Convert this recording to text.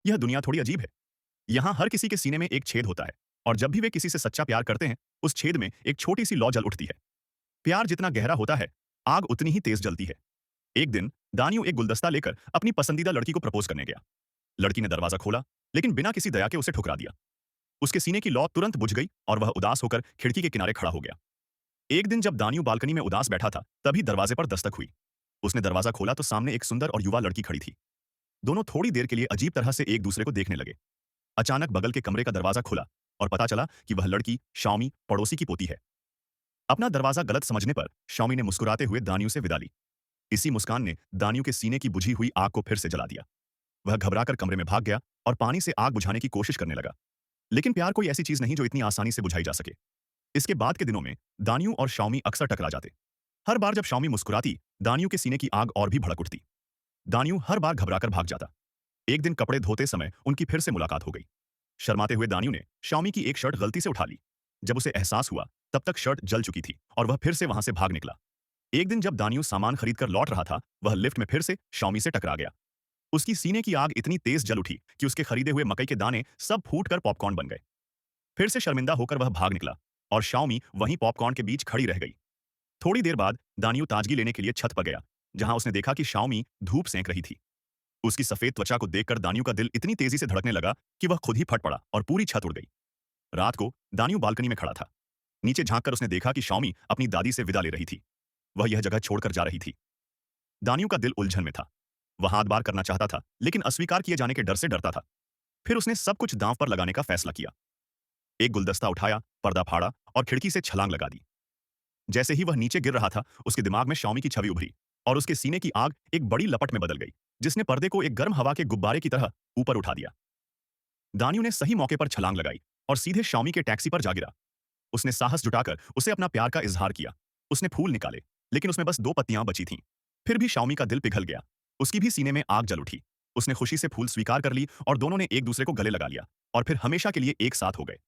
यह दुनिया थोड़ी अजीब है। यहाँ हर किसी के सीने में एक छेद होता है और जब भी वे किसी से सच्चा प्यार करते हैं, उस छेद में एक छोटी सी लौ जल उठती है। प्यार जितना गहरा होता है, आग उतनी ही तेज जलती है। एक दिन दानियो एक गुलदस्ता लेकर अपनी पसंदीदा लड़की को प्रपोज करने गया। लड़की ने दरवाजा खोला, लेकिन बिना किसी दया के उसे ठुकरा दिया। उसके सीने की लौ तुरंत बुझ गई और वह उदास होकर खिड़की के किनारे खड़ा हो गया। एक दिन जब दानियो बालकनी में उदास बैठा था, तभी दरवाजे पर दस्तक हुई। उसने दरवाजा खोला तो सामने एक सुंदर और युवा लड़की खड़ी थी। दोनों थोड़ी देर के लिए अजीब तरह से एक दूसरे को देखने लगे। अचानक बगल के कमरे का दरवाजा खुला और पता चला कि वह लड़की शाओमी पड़ोसी की पोती है। अपना दरवाजा गलत समझने पर शाओमी ने मुस्कुराते हुए दानियो से विदा ली। इसी मुस्कान ने दानियो के सीने की बुझी हुई आग को फिर से जला दिया। वह घबराकर कमरे में भाग गया और पानी से आग बुझाने की कोशिश करने लगा। लेकिन प्यार कोई ऐसी चीज नहीं जो इतनी आसानी से बुझाई जा सके। इसके बाद के दिनों में दानियो और शाओमी अक्सर टकरा जाते। हर बार जब शाओमी मुस्कुराती, दानियो के सीने की आग और भी भड़क उठती। दानियो हर बार घबराकर भाग जाता। एक दिन कपड़े धोते समय उनकी फिर से मुलाकात हो गई। शर्माते हुए दानियो ने शाओमी की एक शर्ट गलती से उठा ली। जब उसे एहसास हुआ, तब तक शर्ट जल चुकी थी और वह फिर से वहां से भाग निकला। एक दिन जब दानियो सामान खरीदकर लौट रहा था, वह लिफ्ट में फिर से शाओमी से टकरा गया। उसकी सीने की आग इतनी तेज जल उठी कि उसके खरीदे हुए मकई के दाने सब फूटकर पॉपकॉर्न बन गए। फिर से शर्मिंदा होकर वह भाग निकला और शाओमी वहीं पॉपकॉर्न के बीच खड़ी रह गई। थोड़ी देर बाद दानियो ताजगी लेने के लिए छत पर गया, जहां उसने देखा कि शाओमी धूप सेंक रही थी। उसकी सफेद त्वचा को देखकर दानियो का दिल इतनी तेजी से धड़कने लगा कि वह खुद ही फट पड़ा और पूरी छत उड़ गई। रात को दानियो बालकनी में खड़ा था। नीचे झांककर उसने देखा कि शाओमी अपनी दादी से विदा ले रही थी। वह यह जगह छोड़कर जा रही थी। दानियो का दिल उलझन में था। वह हाथ बार करना चाहता था, लेकिन अस्वीकार किए जाने के डर से डरता था। फिर उसने सब कुछ दांव पर लगाने का फैसला किया। एक गुलदस्ता उठाया, पर्दा फाड़ा और खिड़की से छलांग लगा दी। जैसे ही वह नीचे गिर रहा था, उसके दिमाग में शाओमी की छवि उभरी और उसके सीने की आग एक बड़ी लपट में बदल गई, जिसने पर्दे को एक गर्म हवा के गुब्बारे की तरह ऊपर उठा दिया। दानियो ने सही मौके पर छलांग लगाई और सीधे शाओमी के टैक्सी पर जा गिरा। उसने साहस जुटाकर उसे अपना प्यार का इजहार किया। उसने फूल निकाले, लेकिन उसमें बस 2 पत्तियां बची थीं। फिर भी शाओमी का दिल पिघल गया। उसकी भी सीने में आग जल उठी। उसने खुशी से फूल स्वीकार कर ली और दोनों ने एक दूसरे को गले लगा लिया और फिर हमेशा के लिए एक साथ हो गए।